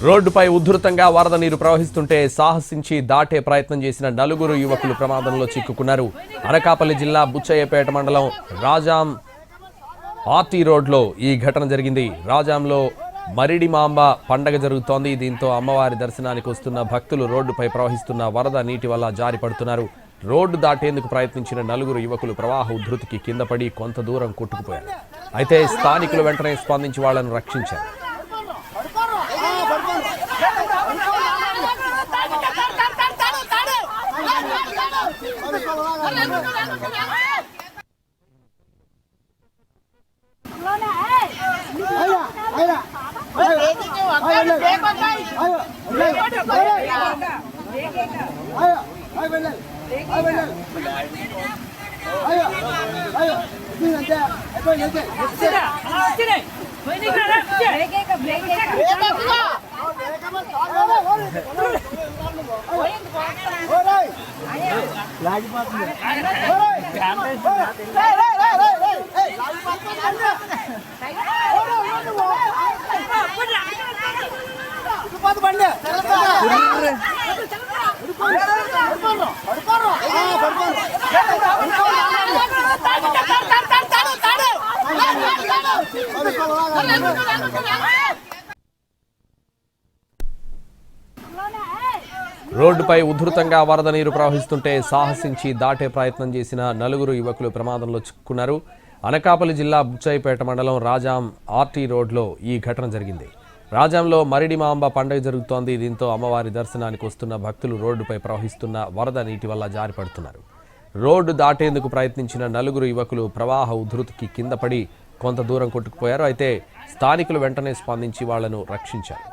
రోడ్డుపై ఉధృతంగా వరద నీరు ప్రవహిస్తుంటే సాహసించి దాటే ప్రయత్నం చేసిన నలుగురు యువకులు ప్రమాదంలో చిక్కుకున్నారు. అనకాపల్లి జిల్లా బుచ్చయ్యపేట మండలం రాజాం ఆర్టీ రోడ్లో ఈ ఘటన జరిగింది. రాజాంలో మరిడి మాంబ పండగ జరుగుతోంది. దీంతో అమ్మవారి దర్శనానికి వస్తున్న భక్తులు రోడ్డుపై ప్రవహిస్తున్న వరద నీటి వల్ల జారిపడుతున్నారు. రోడ్డు దాటేందుకు ప్రయత్నించిన నలుగురు యువకులు ప్రవాహ ఉధృతికి కింద పడి కొంత దూరం కొట్టుకుపోయారు. అయితే స్థానికులు వెంటనే స్పందించి వాళ్లను రక్షించారు. రోడ్డుపై ఉధృతంగా వరద నీరు ప్రవహిస్తుంటే సాహసించి దాటే ప్రయత్నం చేసిన నలుగురు యువకులు ప్రమాదంలో చిక్కుకున్నారు. అనకాపల్లి జిల్లా బుచ్చయ్యపేట మండలం రాజాం ఆర్టీ రోడ్లో ఈ ఘటన జరిగింది. రాజాంలో మరిడి మాంబ పండుగ జరుగుతోంది. దీంతో అమ్మవారి దర్శనానికి వస్తున్న భక్తులు రోడ్డుపై ప్రవహిస్తున్న వరద నీటి వల్ల జారిపడుతున్నారు. రోడ్డు దాటేందుకు ప్రయత్నించిన నలుగురు యువకులు ప్రవాహ ఉధృతికి కింద పడి కొంత దూరం కొట్టుకుపోయారు. అయితే స్థానికులు వెంటనే స్పందించి వాళ్లను రక్షించారు.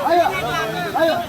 Ayo,